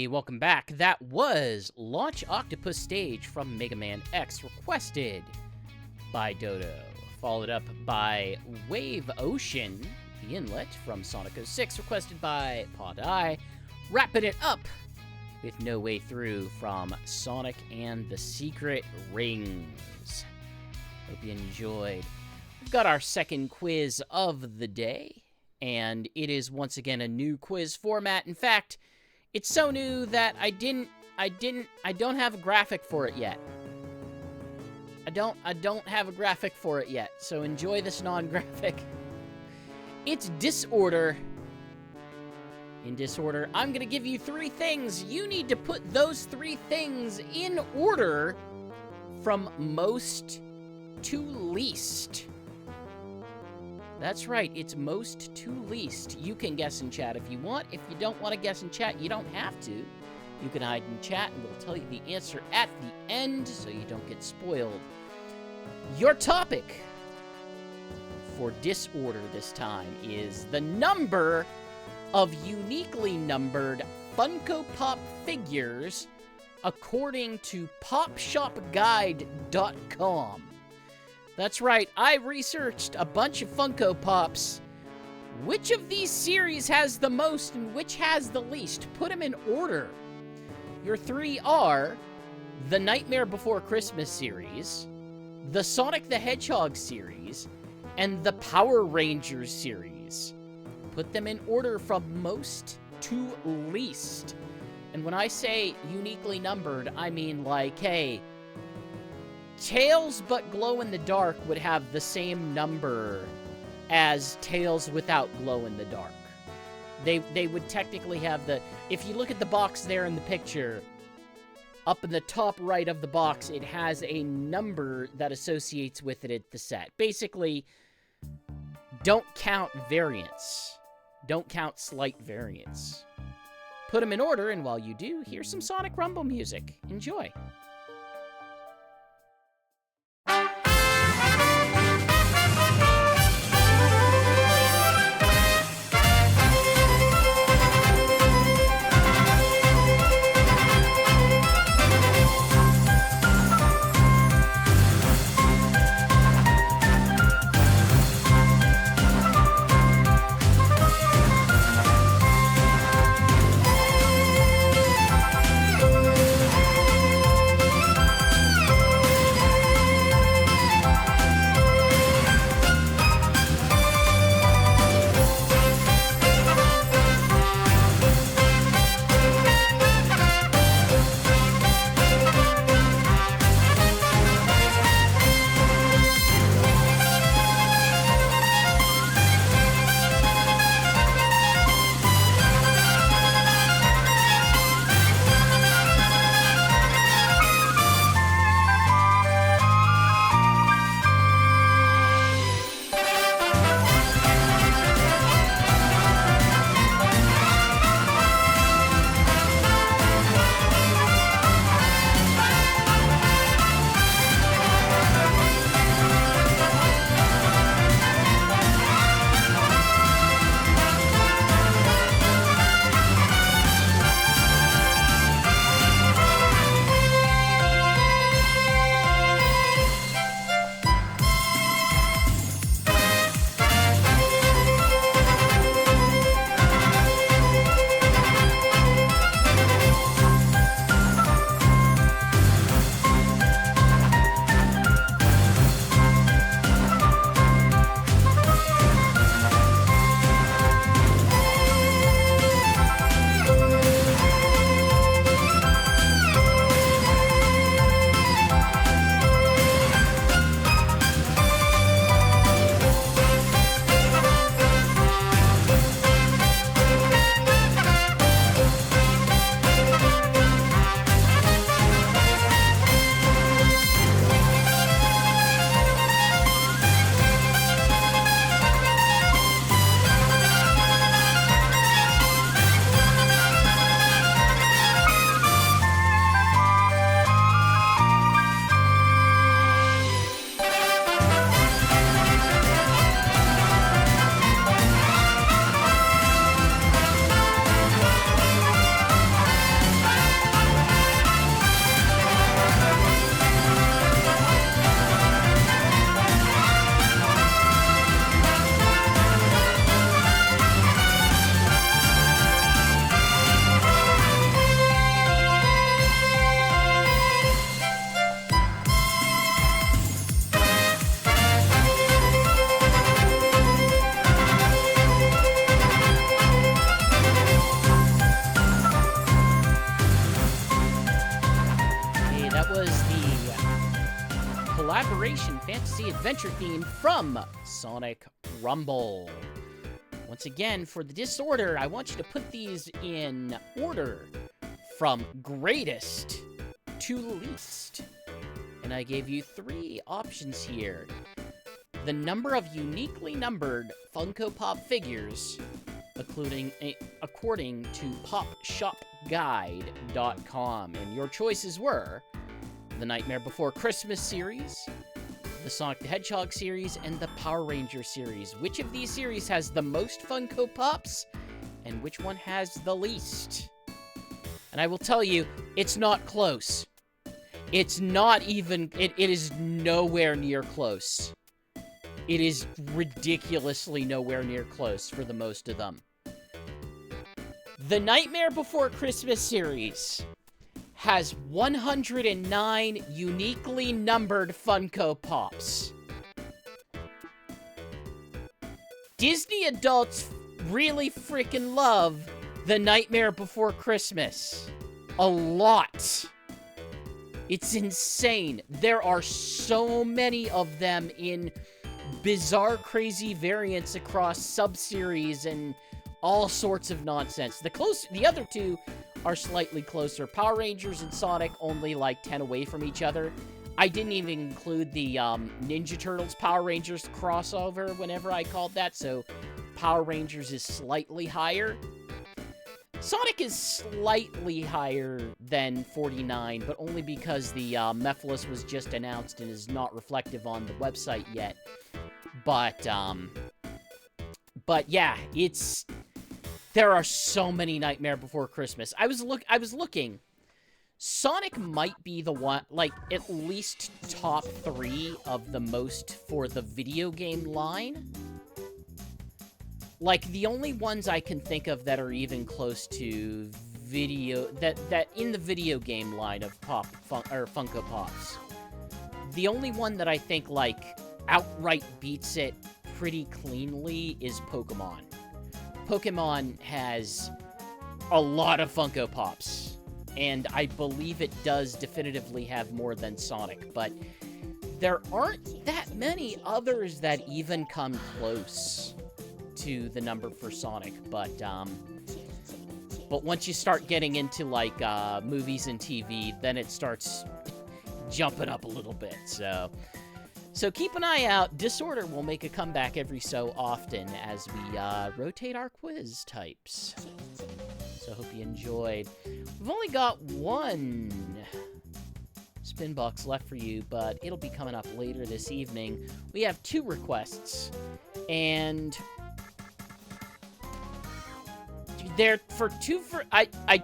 everybody. Welcome back. That was Launch Octopus Stage from Mega Man X, requested by Dodo. Followed up by Wave Ocean, the inlet from Sonic 06, requested by Podai. Wrapping it up with No Way Through from Sonic and the Secret Rings. Hope you enjoyed. We've got our second quiz of the day, and it is once again a new quiz format. In fact, it's so new that I don't have a graphic for it yet. I don't have a graphic for it yet, so enjoy this non-graphic. It's Disorder. In Disorder, I'm gonna give you 3 things. You need to put those 3 things in order from most to least. That's right, it's most to least. You can guess in chat if you want. If you don't want to guess in chat, you don't have to. You can hide in chat and we'll tell you the answer at the end so you don't get spoiled. Your topic for Disorder this time is the number of uniquely numbered Funko Pop figures according to PopShopGuide.com. That's right, I researched a bunch of Funko Pops. Which of these series has the most and which has the least? Put them in order. Your 3 are the Nightmare Before Christmas series, the Sonic the Hedgehog series, and the Power Rangers series. Put them in order from most to least. And when I say uniquely numbered, I mean like, hey, Tails but glow in the dark would have the same number as Tails without glow in the dark. They would technically have the... If you look at the box there in the picture, up in the top right of the box, it has a number that associates with it at the set. Basically, don't count variants. Don't count slight variants. Put them in order, and while you do, here's some Sonic Rumble music. Enjoy. was the collaboration fantasy adventure theme from Sonic Rumble. Once again, for the disorder, I want you to put these in order from greatest to least. And I gave you 3 options here. The number of uniquely numbered Funko Pop figures, according to PopShopGuide.com. And your choices were the Nightmare Before Christmas series, the Sonic the Hedgehog series, and the Power Ranger series. Which of these series has the most Funko Pops, and which one has the least? And I will tell you, it's not close. It's not even, it is nowhere near close. It is ridiculously nowhere near close for the most of them. The Nightmare Before Christmas series has 109 uniquely numbered Funko Pops. Disney adults really freaking love The Nightmare Before Christmas. A lot. It's insane. There are so many of them in bizarre, crazy variants across sub-series and all sorts of nonsense. The other two are slightly closer. Power Rangers and Sonic only like 10 away from each other. I didn't even include the Ninja Turtles Power Rangers crossover whenever I called that, so Power Rangers is slightly higher. Sonic is slightly higher than 49, but only because the Mephiles was just announced and is not reflective on the website yet. But yeah, there are so many Nightmare Before Christmas. I was looking. Sonic might be the one, like, at least top 3 of the most for the video game line. Like, the only ones I can think of that are even close to video, that in the video game line of Funko Pops. The only one that I think, like, outright beats it pretty cleanly is Pokemon. Pokemon has a lot of Funko Pops, and I believe it does definitively have more than Sonic, but there aren't that many others that even come close to the number for Sonic. But once you start getting into, like, movies and TV, then it starts jumping up a little bit, so keep an eye out. Disorder will make a comeback every so often as we rotate our quiz types. So I hope you enjoyed. We've only got 1 Spinbox left for you, but it'll be coming up later this evening. We have 2 requests, and I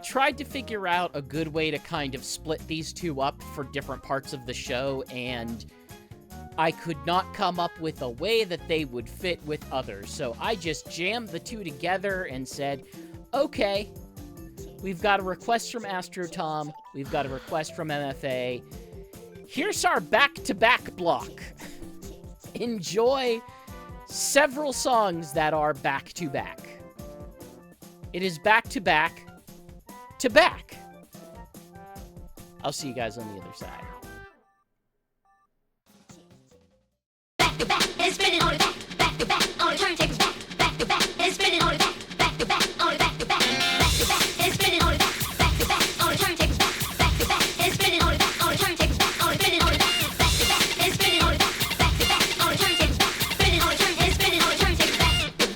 tried to figure out a good way to kind of split these 2 up for different parts of the show, and I could not come up with a way that they would fit with others. So I just jammed the 2 together and said, okay, we've got a request from Astro Tom, we've got a request from MFA. Here's our back-to-back block. Enjoy several songs that are back-to-back. It is back-to-back to back. I'll see you guys on the other side. Back to back, and spinning on it back to back, on the turntables back to back, and spinning on it back to back, on it back to back, and spinning on it back to back, on the turntables back to back, and spinning on it back, on the turntables back, on it spinning on it back to back, and spinning on it back to back, on the turntables back, spinning on it and spinning on the turntables back to back.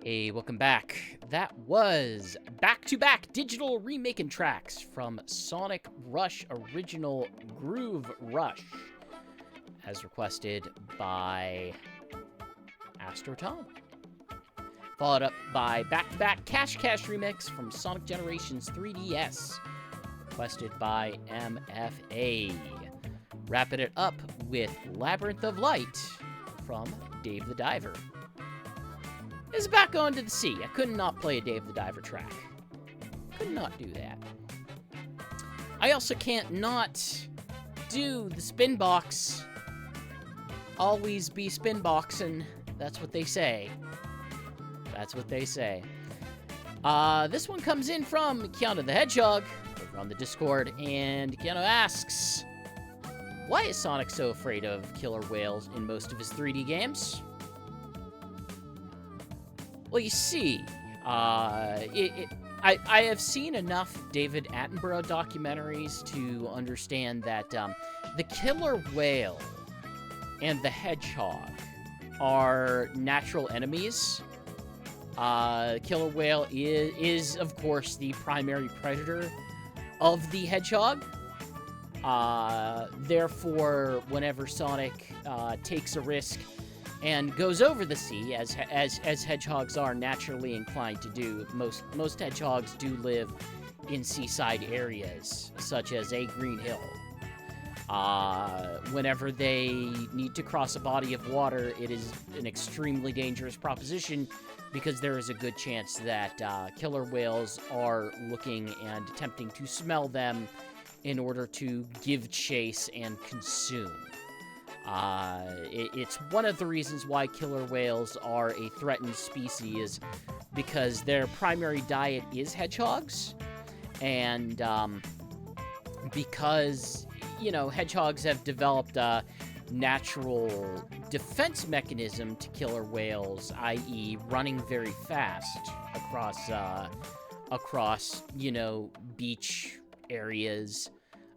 Hey, welcome back. That was back-to-back digital remaking tracks from Sonic Rush Original Groove Rush, as requested by Astro Tom. Followed up by back-to-back Cash Cash remix from Sonic Generations 3DS, requested by MFA. Wrapping it up with Labyrinth of Light from Dave the Diver. Is back onto the sea. I could not play a Dave the Diver track. Could not do that. I also can't not do the Spinbox. Always be Spinboxing. That's what they say. That's what they say. This one comes in from Keanu the Hedgehog over on the Discord, and Keanu asks, why is Sonic so afraid of killer whales in most of his 3D games? Well, you see, I have seen enough David Attenborough documentaries to understand that the killer whale and the hedgehog are natural enemies. Killer whale is, of course, the primary predator of the hedgehog. Therefore, whenever Sonic takes a risk and goes over the sea, as hedgehogs are naturally inclined to do. Most hedgehogs do live in seaside areas, such as a green hill. Whenever they need to cross a body of water, it is an extremely dangerous proposition because there is a good chance that killer whales are looking and attempting to smell them in order to give chase and consume. It's one of the reasons why killer whales are a threatened species, because their primary diet is hedgehogs, and because, you know, hedgehogs have developed a natural defense mechanism to killer whales, i.e. running very fast across, you know, beach areas.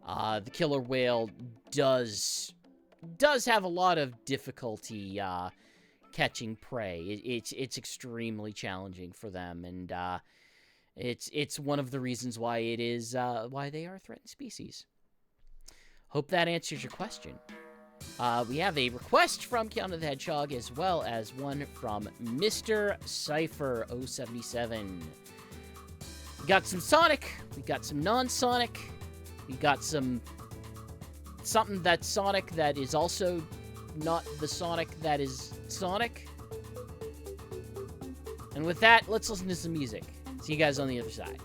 The killer whale does have a lot of difficulty catching prey. It's extremely challenging for them, and it's one of the reasons why it is why they are a threatened species. Hope that answers your question. We have a request from Keanu the Hedgehog, as well as one from Mr. Cypher 077. We got some Sonic, we got some non-Sonic, we got something that's Sonic that is also not the Sonic that is Sonic. And with that, let's listen to some music. See you guys on the other side.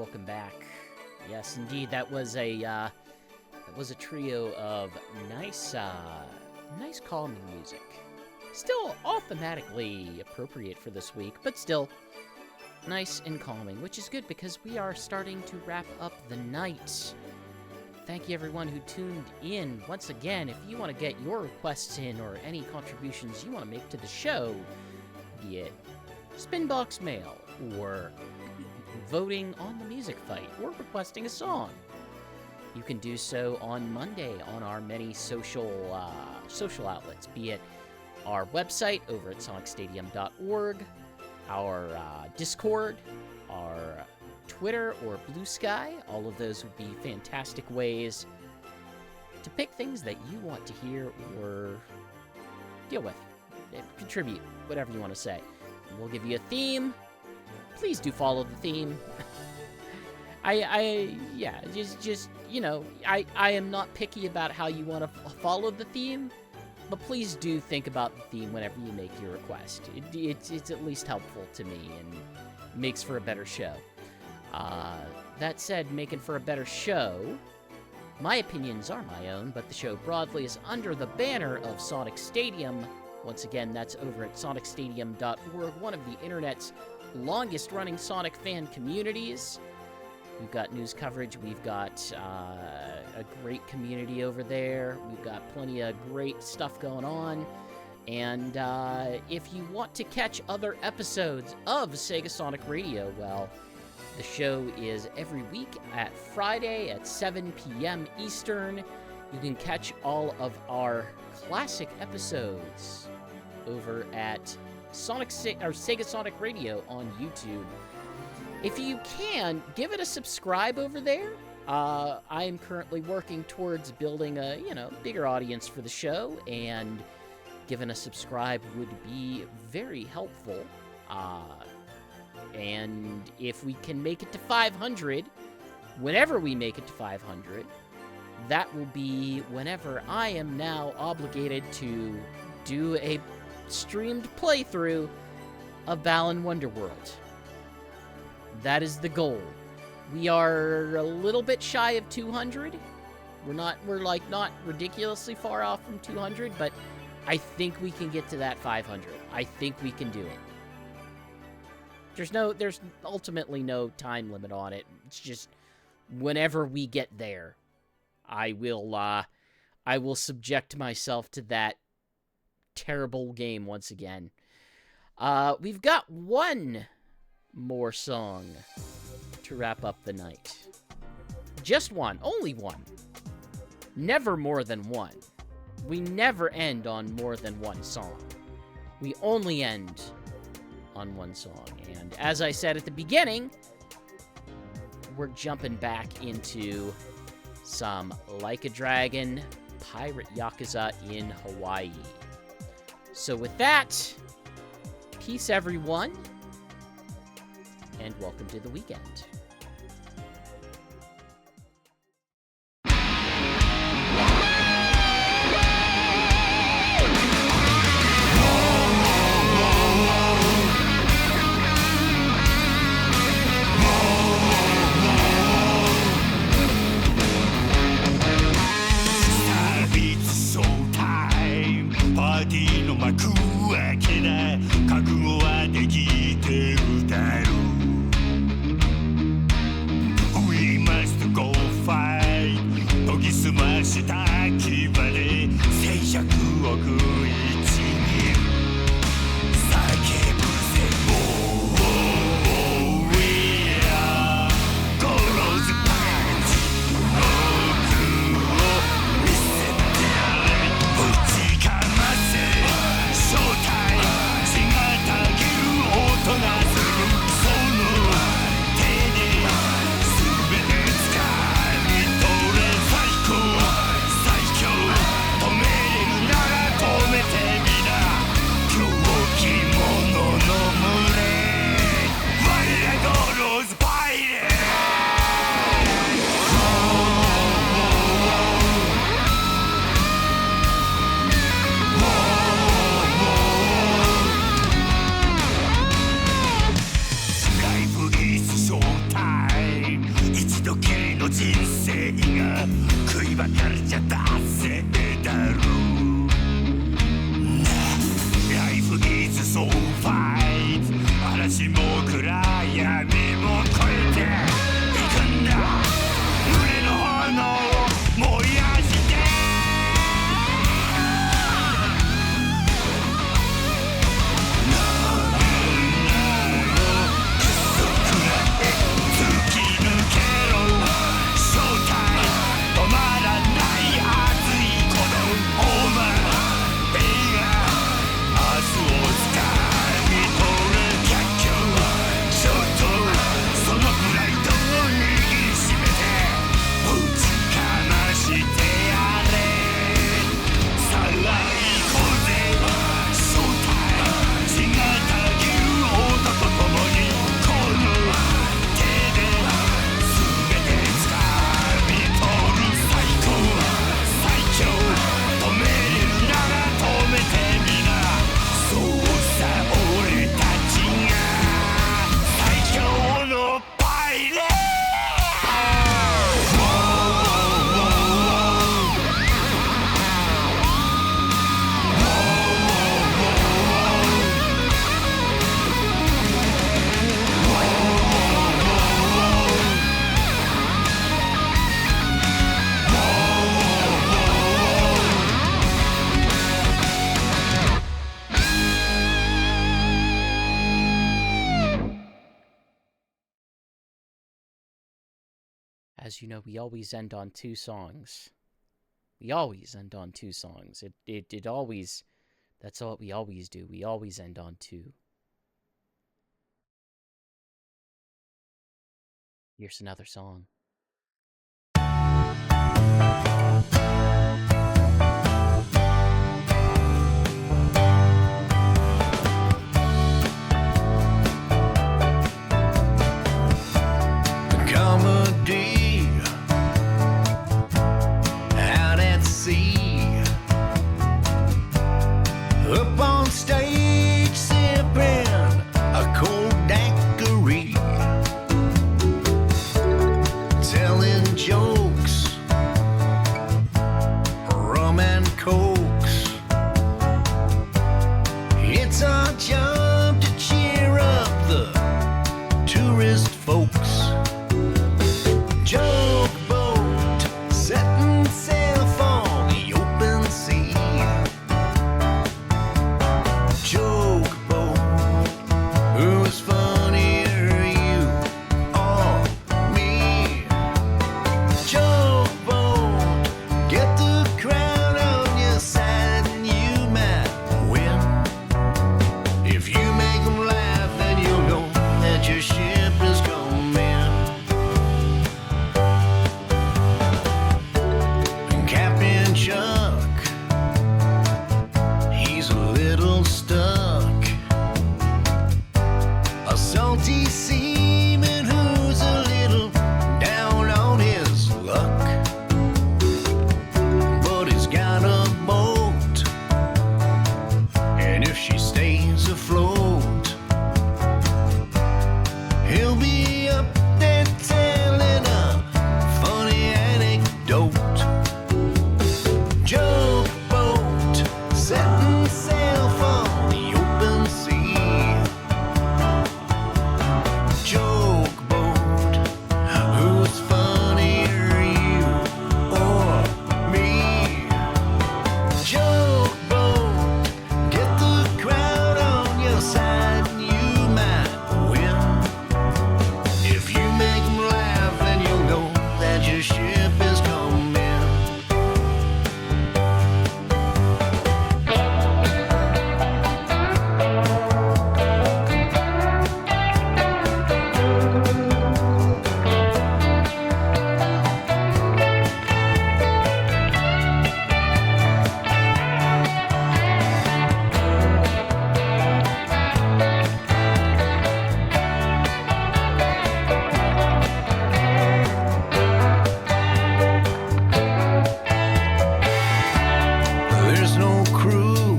welcome back. Yes, indeed, that was a trio of nice calming music. Still all thematically appropriate for this week, but still nice and calming, which is good because we are starting to wrap up the night. Thank you everyone who tuned in. Once again, if you want to get your requests in or any contributions you want to make to the show, be it Spinbox mail or voting on the music fight or requesting a song, you can do so on Monday on our many social outlets, be it our website over at sonicstadium.org, our Discord, our Twitter, or Blue Sky. All of those would be fantastic ways to pick things that you want to hear or deal with, contribute, whatever you want to say. We'll give you a theme. Please do follow the theme. I am not picky about how you want to follow the theme, but please do think about the theme whenever you make your request. It's at least helpful to me and makes for a better show. That said, making for a better show, my opinions are my own, but the show broadly is under the banner of Sonic Stadium. Once again, that's over at sonicstadium.org, one of the internet's longest-running Sonic fan communities. We've got news coverage, we've got a great community over there, we've got plenty of great stuff going on, and if you want to catch other episodes of Sega Sonic Radio, well, the show is every week at Friday at 7 p.m. Eastern. You can catch all of our classic episodes over at Sega Sonic Radio on YouTube. If you can, give it a subscribe over there. I am currently working towards building a, bigger audience for the show, and giving a subscribe would be very helpful. And if we can make it to 500, whenever we make it to 500, that will be whenever I am now obligated to do a streamed playthrough of Balan Wonderworld. That is the goal. We are a little bit shy of 200. We're not ridiculously far off from 200, but I think we can get to that 500. I think we can do it. There's ultimately no time limit on it. It's just whenever we get there, I will subject myself to that terrible game once again. We've got one more song to wrap up the night. Just one, only one. Never more than one. We never end on more than one song. We only end on one song. And as I said at the beginning, we're jumping back into some Like a Dragon Pirate Yakuza in Hawaii. So with that, peace everyone, and welcome to the weekend. as you know, we always end on 2 songs. We always end on 2 songs. It always... That's what we always do. We always end on 2. Here's another song. Comedy out at sea, up on stage sipping a cold daiquiri, telling jokes, rum and cokes. It's our job to cheer up the tourist folks. Joke boat setting sail for the open sea. Joke boat, who's funnier, you or me? Joke boat, get the crowd on your side and you might win. If you make them laugh, then you'll know that your ship is coming. Captain Chuck, he's a little stuck. A salty seaman who's a little down on his luck. But he's got a boat, and if she stays afloat, he'll be up there telling a funny anecdote. Joke boat setting sail for the open sea. Joke boat, who's funnier, you or me? Joke boat, get the crowd on your side and you might win. If you make them laugh, then you'll know that your ship is coming. There's no crew,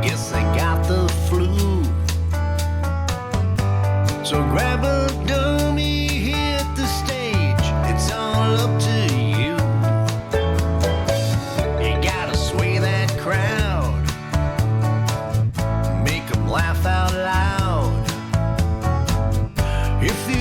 guess they got the flu. So grab a dummy, hit the stage, it's all up to you. You gotta sway that crowd, make them laugh out loud. If the